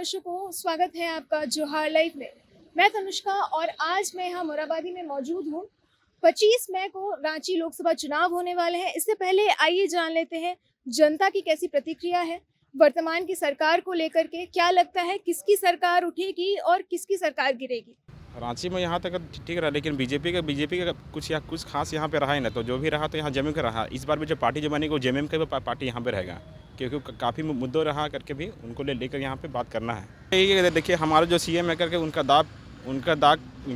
दर्शकों, स्वागत है आपका जोहार लाइव में। मैं तनुष्का और आज मैं यहाँ मोराबादी में मौजूद हूँ। 25 मई को रांची लोकसभा चुनाव होने वाले हैं। इससे पहले आइए जान लेते हैं जनता की कैसी प्रतिक्रिया है वर्तमान की सरकार को लेकर के। क्या लगता है किसकी सरकार उठेगी और किसकी सरकार गिरेगी? रांची में यहाँ तक ठीक रहा, लेकिन बीजेपी का कुछ खास यहाँ पे रहा ही ना। तो जो भी रहा तो यहाँ जेएमएम का रहा। इस बार भी जो पार्टी जो बनेगी वो जेएमएम का भी पार्टी यहाँ पे रहेगा, क्योंकि काफ़ी मुद्दों रहा करके भी उनको लेकर यहाँ पे बात करना है। ये देखिए, हमारा जो सीएम है करके उनका दाग उनके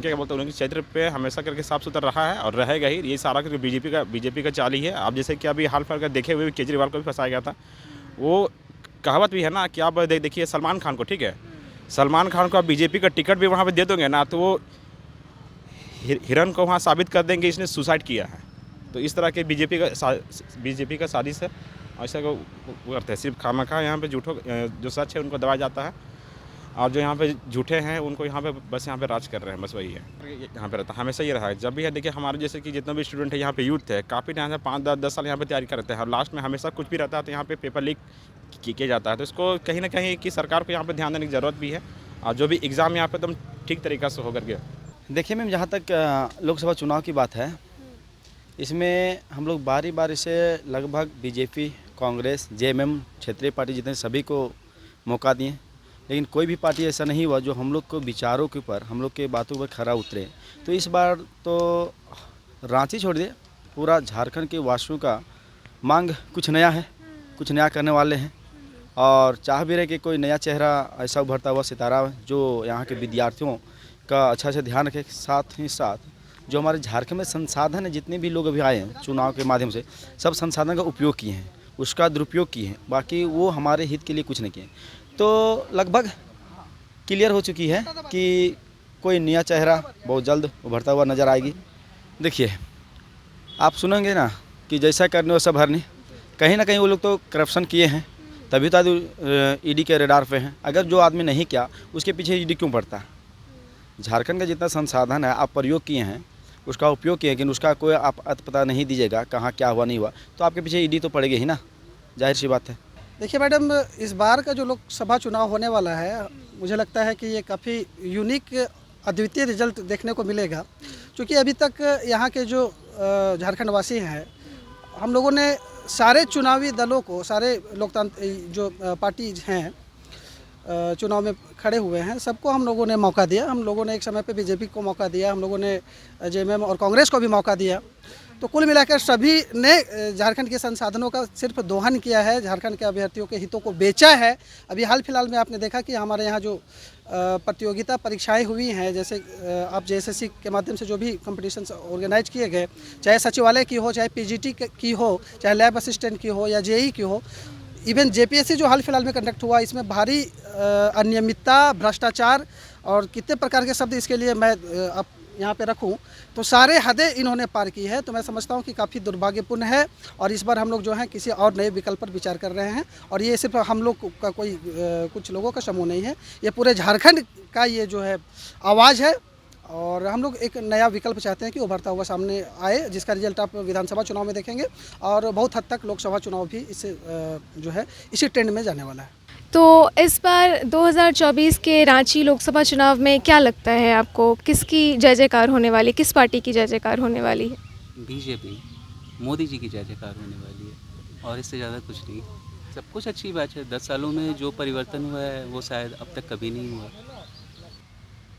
क्या बोलते हैं, उनके क्षेत्र पे हमेशा करके साफ सुथरा रहा है और रहेगा ही। ये सारा करके बीजेपी का चाल ही है। आप जैसे कि अभी हाल फिलहाल का देखे हुए केजरीवाल को भी फंसाया गया था। वो कहावत भी है ना कि आप देखिए सलमान खान को, ठीक है, सलमान खान को आप बीजेपी का टिकट भी वहाँ पे दे दोगे ना तो वो हिरन को वहाँ साबित कर देंगे इसने सुसाइड किया है। तो इस तरह के बीजेपी का साजिश है। ऐसा वो करते हैं, सिर्फ खामखा यहाँ पे झूठों जो सच है उनको दबाया जाता है, और जो यहाँ पे झूठे हैं उनको यहाँ पे बस यहाँ पे राज कर रहे हैं, बस वही है। यहाँ पे रहता है, हमेशा ये रहा है। जब भी है देखिए, हमारे जैसे कि जितना भी स्टूडेंट है यहाँ पे, यूथ है, काफ़ी टाइम से 5-10 साल यहाँ पे तैयारी करते हैं और लास्ट में हमेशा कुछ भी रहता है तो यहाँ पे पेपर लीक किया जाता है। तो इसको कहीं ना कहीं कि सरकार को यहाँ पे ध्यान देने की ज़रूरत भी है, और जो भी एग्ज़ाम यहाँ पे एकदम ठीक तरीक़ा से होकर के। देखिए मैम, जहाँ तक लोकसभा चुनाव की बात है, इसमें हम लोग बारी बारी से लगभग बीजेपी, कांग्रेस, जेएमएम, क्षेत्रीय पार्टी जितने सभी को मौका दिए, लेकिन कोई भी पार्टी ऐसा नहीं हुआ जो हम लोग को विचारों के ऊपर, हम लोग के बातों पर खरा उतरे। तो इस बार तो रांची छोड़ दिए, पूरा झारखंड के वासियों का मांग कुछ नया है, कुछ नया करने वाले हैं, और चाह भी रहे कि कोई नया चेहरा, ऐसा उभरता हुआ सितारा जो यहाँ के विद्यार्थियों का अच्छा से ध्यान रखे। साथ ही साथ जो हमारे झारखंड में संसाधन है, जितने भी लोग अभी आए हैं चुनाव के माध्यम से, सब संसाधन का उपयोग किए हैं, उसका दुरुपयोग किए हैं, बाकी वो हमारे हित के लिए कुछ नहीं किए। तो लगभग क्लियर हो चुकी है कि कोई नया चेहरा बहुत जल्द उभरता हुआ नज़र आएगी। देखिए, आप सुनेंगे ना कि जैसा करने वैसा भरने, कहीं ना कहीं वो लोग तो करप्शन किए हैं, तभी तो ईडी के रेडार पे हैं। अगर जो आदमी नहीं किया उसके पीछे ईडी क्यों पड़ता? झारखंड का जितना संसाधन है आप प्रयोग किए हैं, उसका उपयोग किए, लेकिन उसका कोई आप पता नहीं दीजिएगा कहाँ क्या हुआ नहीं हुआ, तो आपके पीछे ईडी तो पड़ेगी ही ना, जाहिर सी बात है। देखिए मैडम, इस बार का जो लोकसभा चुनाव होने वाला है, मुझे लगता है कि ये काफ़ी यूनिक, अद्वितीय रिजल्ट देखने को मिलेगा। क्योंकि अभी तक यहाँ के जो झारखंड वासी हैं, हम लोगों ने सारे चुनावी दलों को, सारे लोकतांत्रिक जो पार्टीज हैं चुनाव में खड़े हुए हैं, सबको हम लोगों ने मौका दिया। हम लोगों ने एक समय पे बीजेपी को मौका दिया, हम लोगों ने जेएमएम और कांग्रेस को भी मौका दिया। तो कुल मिलाकर सभी ने झारखंड के संसाधनों का सिर्फ दोहन किया है, झारखंड के अभ्यर्थियों के हितों को बेचा है। अभी हाल फिलहाल में आपने देखा कि हमारे यहाँ जो प्रतियोगिता परीक्षाएं हुई हैं, जैसे आप जेएसएससी के माध्यम से जो भी कंपटीशन ऑर्गेनाइज किए गए, चाहे सचिवालय की हो, चाहे पीजीटी की हो, चाहे लैब असिस्टेंट की हो या जेईई की हो, इवन जेपीएससी जो हाल फिलहाल में कंडक्ट हुआ, इसमें भारी अनियमितता, भ्रष्टाचार और कितने प्रकार के शब्द इसके लिए मैं अब यहाँ पे रखूँ, तो सारे हदें इन्होंने पार की है। तो मैं समझता हूँ कि काफ़ी दुर्भाग्यपूर्ण है, और इस बार हम लोग जो हैं किसी और नए विकल्प पर विचार कर रहे हैं। और ये सिर्फ हम लोग का कोई कुछ लोगों का समूह नहीं है, ये पूरे झारखंड का ये जो है आवाज़ है, और हम लोग एक नया विकल्प चाहते हैं कि उभरता हुआ सामने आए, जिसका रिजल्ट आप विधानसभा चुनाव में देखेंगे, और बहुत हद तक लोकसभा चुनाव भी इससे जो है इसी ट्रेंड में जाने वाला है। तो इस बार 2024 के रांची लोकसभा चुनाव में क्या लगता है आपको, किसकी जय जयकार होने वाली, किस पार्टी की जय जयकार होने वाली है? बीजेपी, मोदी जी की जय जयकार होने वाली है, और इससे ज़्यादा कुछ नहीं। सब कुछ अच्छी बात है, 10 सालों में जो परिवर्तन हुआ है वो शायद अब तक कभी नहीं हुआ।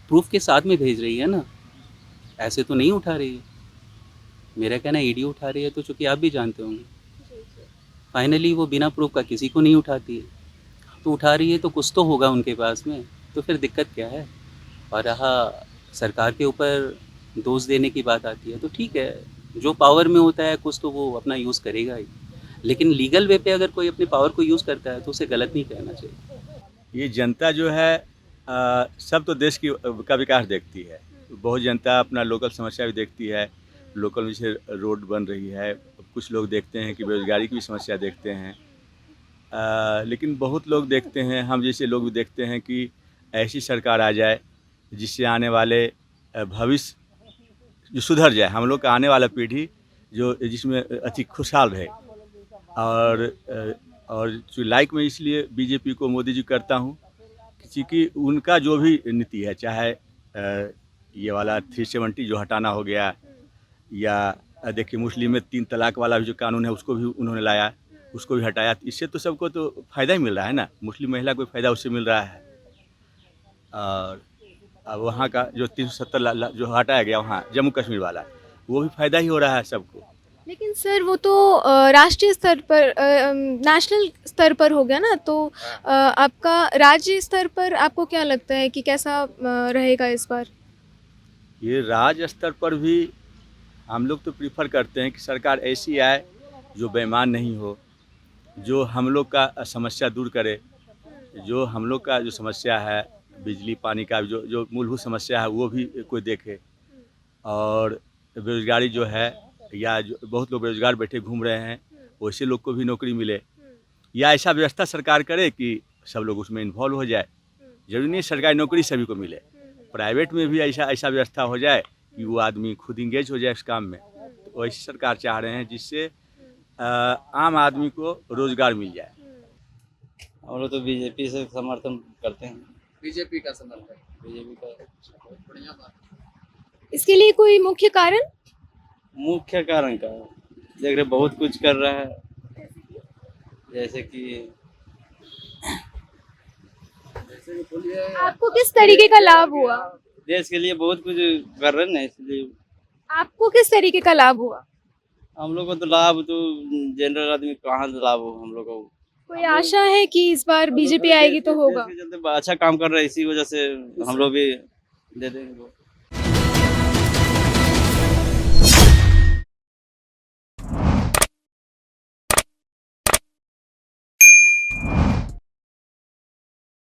प्रूफ के साथ में भेज रही है ना, ऐसे तो नहीं उठा रही है। मेरा कहना ईडी उठा रही है, तो चूँकि आप भी जानते होंगे, फाइनली वो बिना प्रूफ का किसी को नहीं उठाती है। तो उठा रही है तो कुछ तो होगा उनके पास में, तो फिर दिक्कत क्या है? और रहा सरकार के ऊपर दोष देने की बात आती है, तो ठीक है, जो पावर में होता है कुछ तो वो अपना यूज़ करेगा ही, लेकिन लीगल वे पे अगर कोई अपने पावर को यूज़ करता है तो उसे गलत नहीं कहना चाहिए। ये जनता जो है सब तो देश का विकास देखती है। बहुत जनता अपना लोकल समस्या भी देखती है, लोकल में जैसे रोड बन रही है, कुछ लोग देखते हैं कि बेरोजगारी की भी समस्या देखते हैं, लेकिन बहुत लोग देखते हैं, हम जैसे लोग भी देखते हैं कि ऐसी सरकार आ जाए जिससे आने वाले भविष्य जो सुधर जाए, हम लोग का आने वाला पीढ़ी जो जिसमें अति खुशहाल रहे। और जो लाइक मैं इसलिए बीजेपी को, मोदी जी करता हूँ क्योंकि उनका जो भी नीति है, चाहे ये वाला 370 जो हटाना हो गया, या देखिए मुस्लिम में 3 तलाक वाला भी जो कानून है उसको भी उन्होंने लाया, उसको भी हटाया। इससे तो सबको तो फ़ायदा ही मिल रहा है ना, मुस्लिम महिला को फ़ायदा उससे मिल रहा है। और अब वहाँ का जो 370 जो हटाया गया वहाँ जम्मू कश्मीर वाला, वो भी फ़ायदा ही हो रहा है सबको। लेकिन सर वो तो राष्ट्रीय स्तर पर नेशनल स्तर पर हो गया ना, तो आपका राज्य स्तर पर आपको क्या लगता है कि कैसा रहेगा इस बार? ये राज्य स्तर पर भी हम लोग तो प्रीफर करते हैं कि सरकार ऐसी आए जो बेईमान नहीं हो, जो हम लोग का समस्या दूर करे, जो हम लोग का जो समस्या है बिजली पानी का जो जो मूलभूत समस्या है वो भी कोई देखे, और बेरोजगारी जो है, या जो बहुत लोग बेरोजगार बैठे घूम रहे हैं, वैसे लोग को भी नौकरी मिले, या ऐसा व्यवस्था सरकार करे कि सब लोग उसमें इन्वॉल्व हो जाए। जरूरी नहीं सरकारी नौकरी सभी को मिले, प्राइवेट में भी ऐसा व्यवस्था हो जाए कि वो आदमी खुद इंगेज हो जाए इस काम में। तो वैसी सरकार चाह रहे हैं जिससे आम आदमी को रोजगार मिल जाए। हम लोग तो बीजेपी से समर्थन करते हैं। बीजेपी का समर्थन, बीजेपी का बढ़िया बात। इसके लिए कोई मुख्य कारण? मुख्य कारण का देख रहे बहुत कुछ कर रहा है, जैसे कि आपको किस तरीके का लाभ हुआ? देश के लिए बहुत कुछ कर रहे हैं ना, इसलिए आपको किस तरीके का लाभ हुआ? हम लोग को तो लाभ तो जनरल आदमी कहाँ से लाभ हो हम लोग को। कोई आशा है कि इस बार बीजेपी आएगी तो होगा? देश के चलते अच्छा काम कर रहे हैं, इसी वजह से हम लोग भी दे देंगे।